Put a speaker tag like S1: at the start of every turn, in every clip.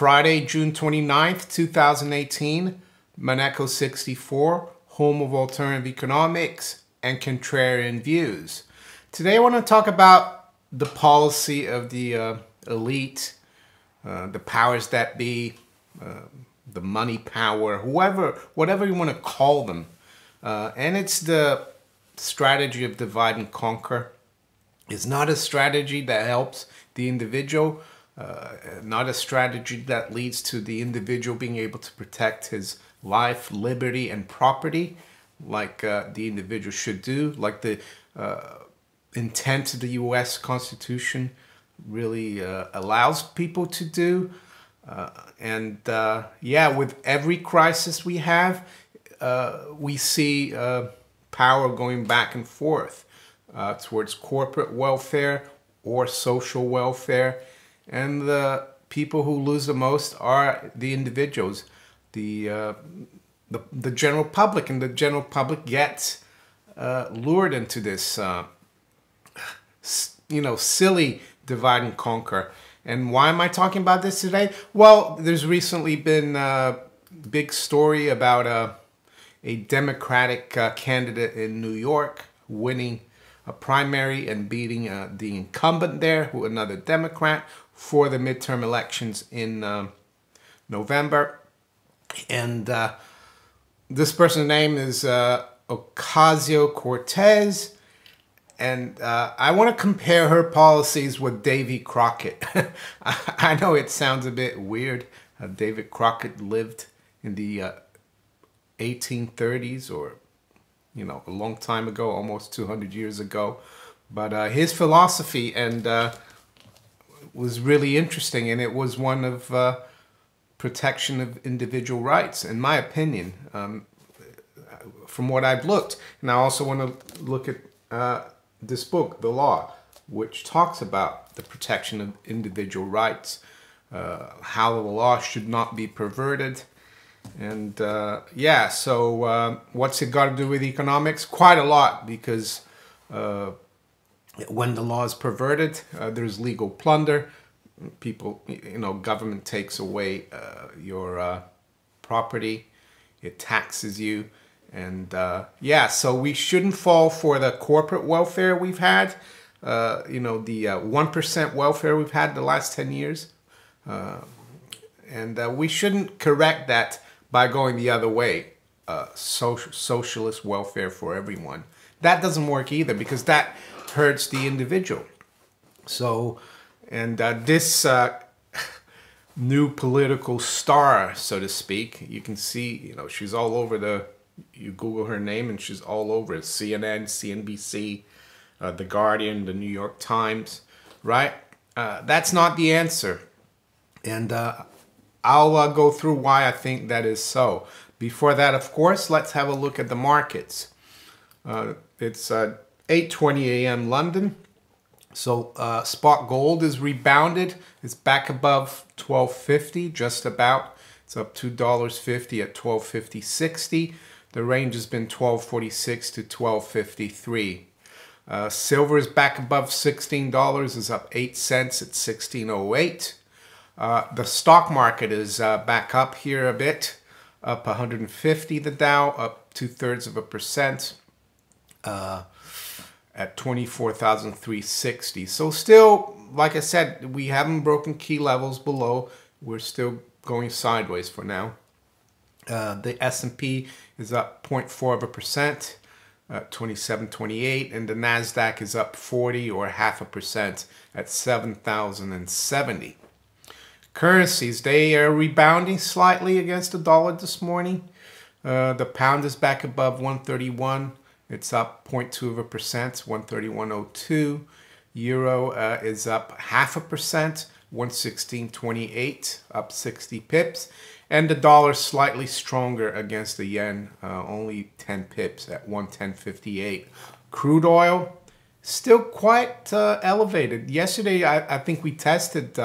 S1: Friday, June 29th, 2018, Monaco 64, home of alternative economics and contrarian views. Today I want to talk about the policy of the elite, the powers that be, the money power, whatever you want to call them. And it's the strategy of divide and conquer. It's not a strategy that helps the individual, not a strategy that leads to the individual being able to protect his life, liberty, and property like the individual should do, like the intent of the U.S. Constitution really allows people to do. Yeah, with every crisis we have, we see power going back and forth towards corporate welfare or social welfare. And the people who lose the most are the individuals, the general public. And the general public gets lured into this, silly divide and conquer. And why am I talking about this today? Well, there's recently been a big story about a Democratic candidate in New York winning a primary and beating the incumbent there, who another Democrat, for the midterm elections in November. And this person's name is Ocasio-Cortez. And I want to compare her policies with Davy Crockett. I know it sounds a bit weird. Davy Crockett lived in the 1830s, or, a long time ago, almost 200 years ago. But his philosophy was really interesting, and it was one of protection of individual rights, in my opinion, from what I've looked. And I also want to look at this book, The Law, which talks about the protection of individual rights, how the law should not be perverted. And yeah, so what's it got to do with economics? Quite a lot, because when the law is perverted, there's legal plunder. People, government takes away your property, it taxes you. And yeah, so we shouldn't fall for the corporate welfare we've had, the 1% welfare we've had the last 10 years. And we shouldn't correct that by going the other way, socialist welfare for everyone. That doesn't work either, because that hurts the individual. So, and this new political star, so to speak, you can see, she's all over you Google her name and she's all over it. CNN, CNBC, The Guardian, The New York Times, right? That's not the answer. And I'll go through why I think that is so. Before that, of course, let's have a look at the markets. It's 8:20 a.m. London. So spot gold is rebounded. It's back above 12.50, just about. It's up $2.50 at 12.50.60. The range has been 12.46 to 12.53. Silver is back above $16, is up 8 cents at 16.08. The stock market is back up here a bit, up 150. The Dow up 2/3%. At 24,360. So still, like I said, we haven't broken key levels below. We're still going sideways for now. The S&P is up 0.4% at 2728, and the NASDAQ is up 40 or 0.5% at 7,070. Currencies, they are rebounding slightly against the dollar this morning. The pound is back above 131. It's up 0.2%, 131.02. Euro is up 0.5%, 116.28, up 60 pips. And the dollar slightly stronger against the yen, only 10 pips at 110.58. Crude oil, still quite elevated. Yesterday, I think we tested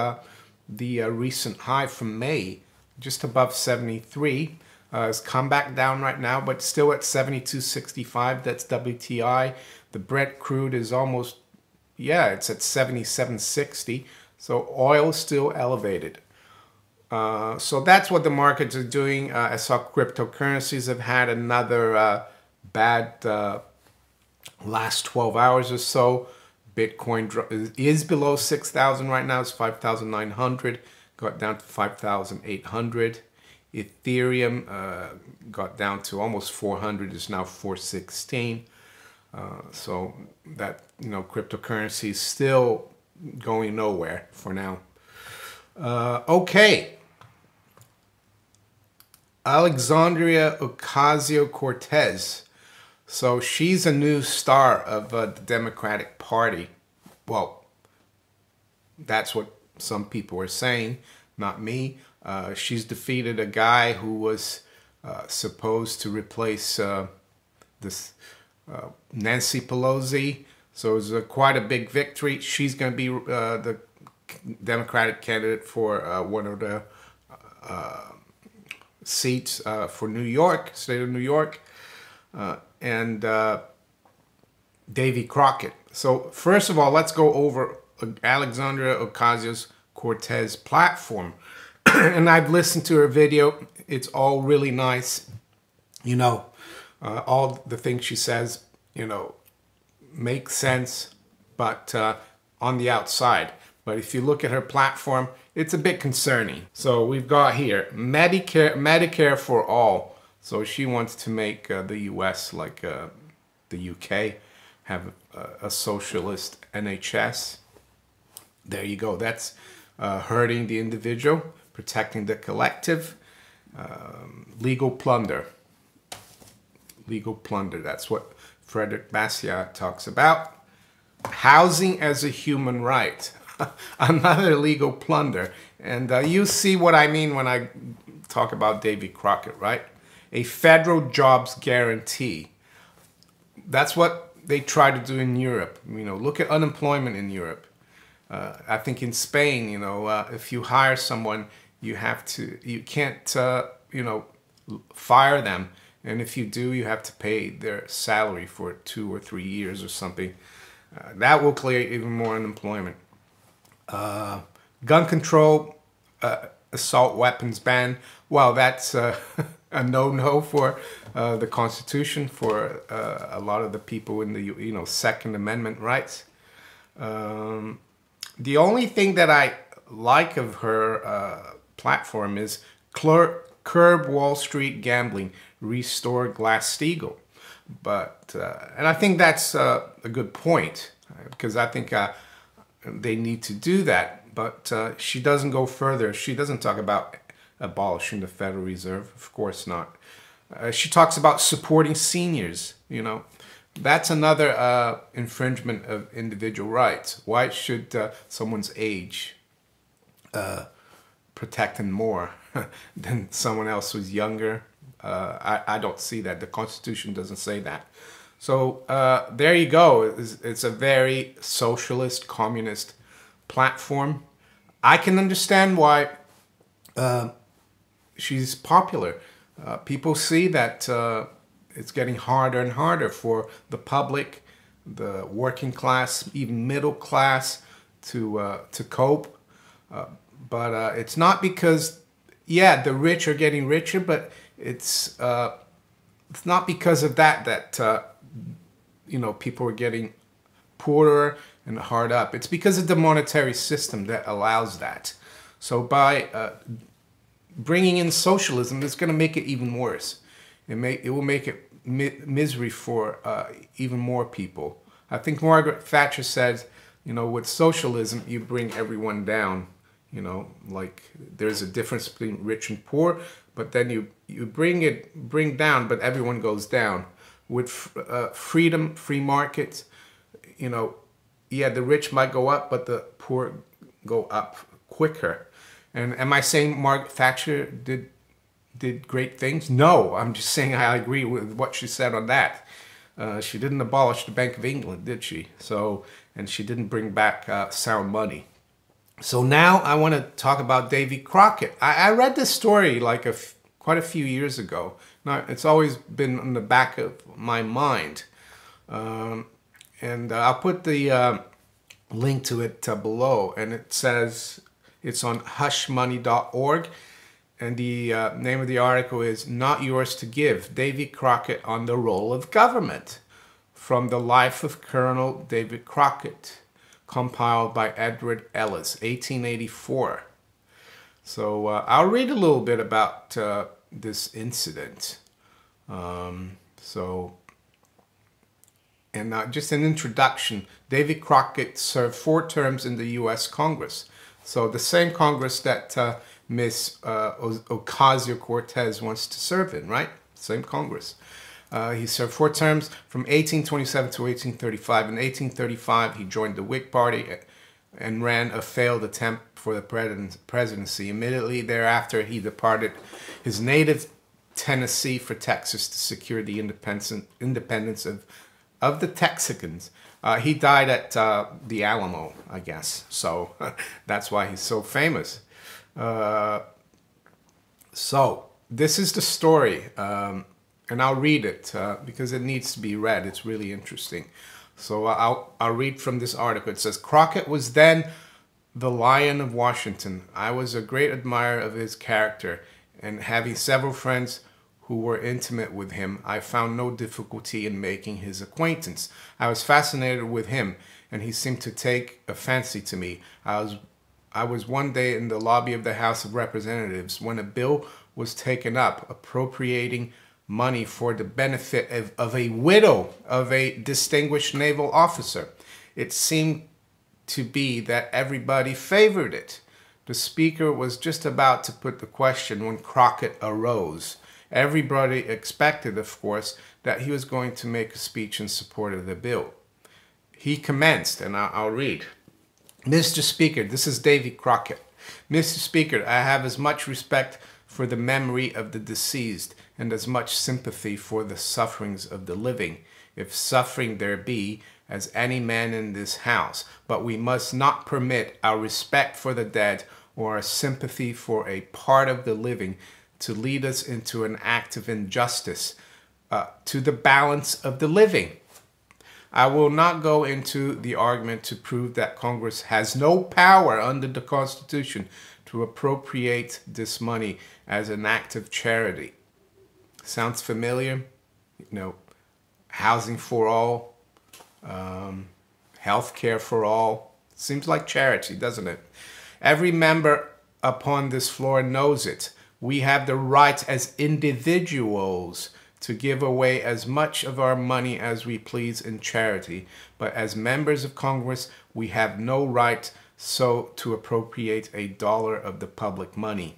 S1: the recent high from May, just above 73. It's come back down right now, but still at 72.65. That's WTI. The Brent crude is almost, it's at 77.60. So oil is still elevated. So that's what the markets are doing. I saw cryptocurrencies have had another bad last 12 hours or so. Bitcoin is below 6,000 right now. It's 5,900. Got down to 5,800. Ethereum got down to almost 400. It's now 416. So that, cryptocurrency is still going nowhere for now. Okay. Alexandria Ocasio-Cortez. So she's a new star of the Democratic Party. Well, that's what some people are saying, not me. She's defeated a guy who was supposed to replace this Nancy Pelosi. So it was quite a big victory. She's going to be the Democratic candidate for one of the seats for New York, state of New York, and Davy Crockett. So first of all, let's go over Alexandria Ocasio-Cortez platform. And I've listened to her video. It's all really nice. All the things she says, make sense, but on the outside. But if you look at her platform, it's a bit concerning. So we've got here Medicare for all. So she wants to make the U.S. like the UK, have a socialist NHS. There you go. That's hurting the individual, protecting the collective. Legal plunder. Legal plunder. That's what Frederick Bastiat talks about. Housing as a human right. Another legal plunder. And you see what I mean when I talk about Davy Crockett, right? A federal jobs guarantee. That's what they try to do in Europe. Look at unemployment in Europe. I think in Spain, if you hire someone, you can't, fire them. And if you do, you have to pay their salary for 2 or 3 years or something. That will create even more unemployment. Gun control, assault weapons ban. Well, that's a no-no for the Constitution, for a lot of the people in the Second Amendment rights. The only thing that I like of her platform is curb Wall Street gambling, restore Glass-Steagall. But and I think that's a good point, because I think they need to do that. But she doesn't go further. She doesn't talk about abolishing the Federal Reserve. Of course not. She talks about supporting seniors. That's another infringement of individual rights. Why should someone's age protect them more than someone else who's younger? I don't see that. The Constitution doesn't say that. So there you go. It's a very socialist, communist platform. I can understand why she's popular. People see that it's getting harder and harder for the public, the working class, even middle class to cope. But it's not because, yeah, the rich are getting richer, but it's not because of that people are getting poorer and hard up. It's because of the monetary system that allows that. So by bringing in socialism, it's going to make it even worse. It will make it misery for even more people. I think Margaret Thatcher said, with socialism, you bring everyone down. Like there's a difference between rich and poor, but then you bring down, but everyone goes down. With freedom, free markets, yeah, the rich might go up, but the poor go up quicker. And am I saying Margaret Thatcher did great things? No, I'm just saying I agree with what she said on that. She didn't abolish the Bank of England, did she? So, and she didn't bring back sound money. So now I want to talk about Davy Crockett. I read this story like quite a few years ago. Now, it's always been in the back of my mind. And I'll put the link to it below. And it says, It's on hushmoney.org. And the name of the article is Not Yours to Give, Davy Crockett on the Role of Government, from the Life of Colonel David Crockett, compiled by Edward Ellis, 1884. So I'll read a little bit about this incident. Just an introduction. Davy Crockett served 4 terms in the U.S. Congress. So the same Congress that Miss Ocasio-Cortez wants to serve in, right? Same Congress. He served 4 terms from 1827 to 1835. In 1835, he joined the Whig Party and ran a failed attempt for the presidency. Immediately thereafter, he departed his native Tennessee for Texas to secure the independence of the Texicans. He died at the Alamo, I guess. So that's why he's so famous. So this is the story, and I'll read it because it needs to be read. It's really interesting. So I'll read from this article. It says, Crockett was then the Lion of Washington. I was a great admirer of his character, and having several friends who were intimate with him, I found no difficulty in making his acquaintance. I was fascinated with him, and he seemed to take a fancy to me. I was one day in the lobby of the House of Representatives when a bill was taken up appropriating money for the benefit of a widow of a distinguished naval officer. It seemed to be that everybody favored it. The speaker was just about to put the question when Crockett arose. Everybody expected, of course, that he was going to make a speech in support of the bill. He commenced, and I'll read. Mr. Speaker, this is Davy Crockett. Mr. Speaker, I have as much respect for the memory of the deceased and as much sympathy for the sufferings of the living, if suffering there be, as any man in this house. But we must not permit our respect for the dead or our sympathy for a part of the living to lead us into an act of injustice to the balance of the living. I will not go into the argument to prove that Congress has no power under the Constitution to appropriate this money as an act of charity. Sounds familiar? You know, housing for all, health care for all. Seems like charity, doesn't it? Every member upon this floor knows it. We have the right as individuals to give away as much of our money as we please in charity, but as members of Congress, we have no right so to appropriate a dollar of the public money.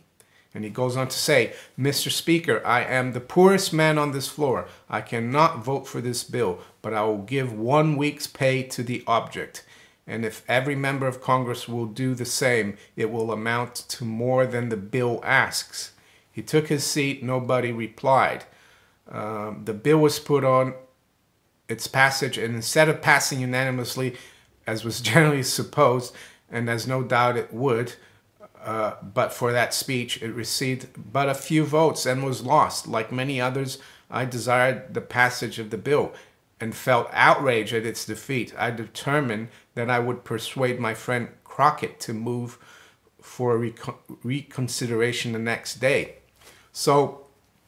S1: And he goes on to say, Mr. Speaker, I am the poorest man on this floor. I cannot vote for this bill, but I will give 1 week's pay to the object. And if every member of Congress will do the same, it will amount to more than the bill asks. He took his seat. Nobody replied. The bill was put on its passage, and instead of passing unanimously, as was generally supposed, and as no doubt it would, but for that speech, it received but a few votes and was lost. Like many others, I desired the passage of the bill and felt outrage at its defeat. I determined that I would persuade my friend Crockett to move for reconsideration the next day. So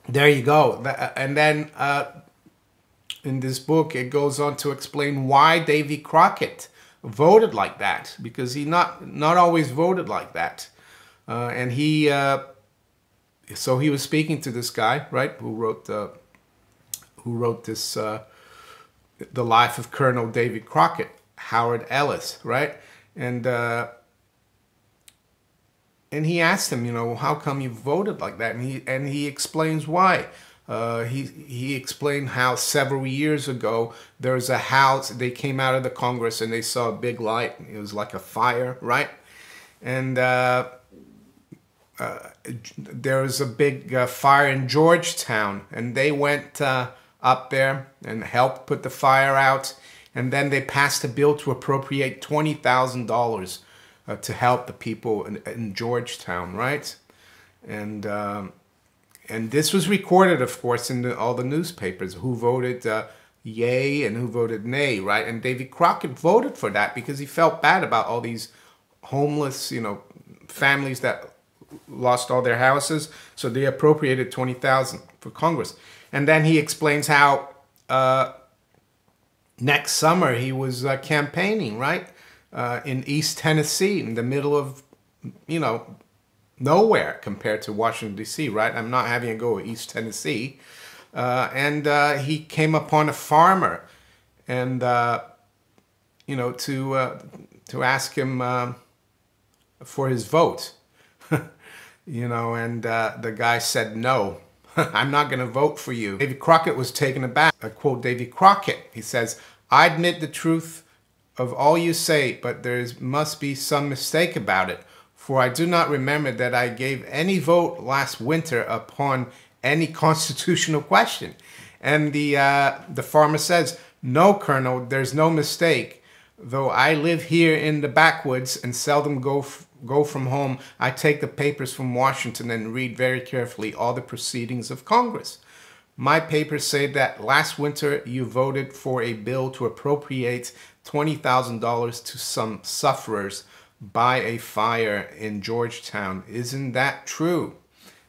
S1: there you go. And then in this book, it goes on to explain why Davy Crockett voted like that, because he not always voted like that. And so he was speaking to this guy, right, who wrote this The Life of Colonel Davy Crockett, Howard Ellis, right? And he asked him, you know, how come you voted like that? And he explains why. He explained how several years ago there was a house. They came out of the Congress and they saw a big light. It was like a fire, right? And there was a big fire in Georgetown, and they went up there and helped put the fire out. And then they passed a bill to appropriate $20,000 to help the people in Georgetown, right? And this was recorded, of course, in all the newspapers, who voted yay and who voted nay, right? And Davy Crockett voted for that because he felt bad about all these homeless, you know, families that lost all their houses. So they appropriated $20,000 for Congress. And then he explains how next summer he was campaigning, right? In East Tennessee, in the middle of, you know, nowhere compared to Washington, D.C., right? I'm not having a go at East Tennessee. And he came upon a farmer and, you know, to ask him for his vote, you know, and the guy said, no, I'm not going to vote for you. Davy Crockett was taken aback. I quote Davy Crockett. He says, I admit the truth of all you say, but there must be some mistake about it. For I do not remember that I gave any vote last winter upon any constitutional question. And the farmer says, no, Colonel, there's no mistake. Though I live here in the backwoods and seldom go from home, I take the papers from Washington and read very carefully all the proceedings of Congress. My papers say that last winter you voted for a bill to appropriate $20,000 to some sufferers by a fire in Georgetown. Isn't that true?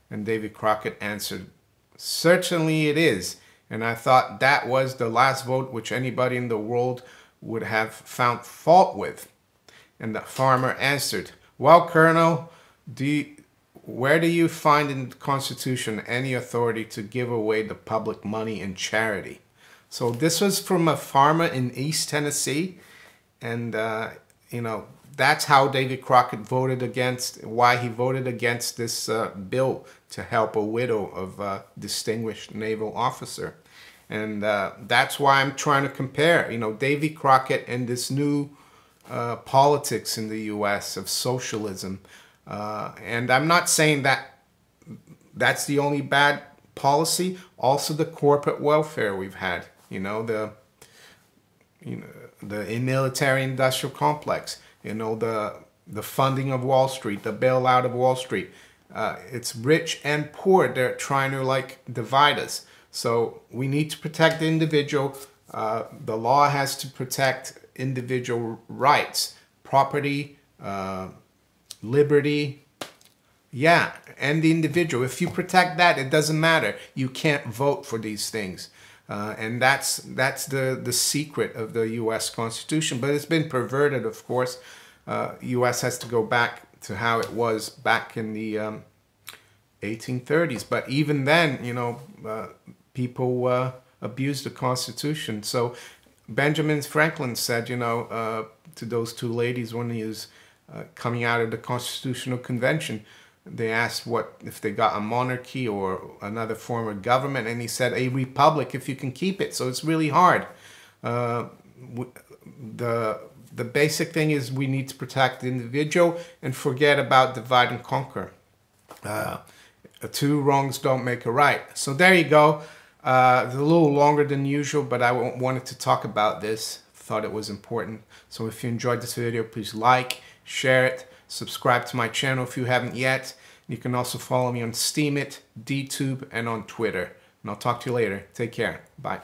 S1: And Davy Crockett answered, certainly it is. And I thought that was the last vote which anybody in the world would have found fault with. And the farmer answered, well, Colonel, where do you find in the Constitution any authority to give away the public money in charity? So this was from a farmer in East Tennessee. And, you know, that's how Davy Crockett voted against, why he voted against this bill to help a widow of a distinguished naval officer. And that's why I'm trying to compare, you know, Davy Crockett and this new politics in the U.S. of socialism. And I'm not saying that that's the only bad policy. Also the corporate welfare we've had, you know, the military industrial complex, you know, the funding of Wall Street, the bailout of Wall Street. It's rich and poor. They're trying to like divide us. So we need to protect the individual. The law has to protect individual rights, property, liberty, yeah, and the individual. If you protect that, it doesn't matter. You can't vote for these things. And that's the secret of the U.S. Constitution. But it's been perverted, of course. U.S. has to go back to how it was back in the 1830s. But even then, you know, people abused the Constitution. So Benjamin Franklin said, you know, to those two ladies when he was coming out of the Constitutional Convention, they asked what if they got a monarchy or another form of government, and he said a republic if you can keep it. So it's really hard. The basic thing is we need to protect the individual and forget about divide and conquer. Two wrongs don't make a right. So there you go. It's a little longer than usual, but I wanted to talk about this. Thought it was important. So if you enjoyed this video, please like, share it, subscribe to my channel if you haven't yet. You can also follow me on Steemit, DTube, and on Twitter. And I'll talk to you later. Take care. Bye.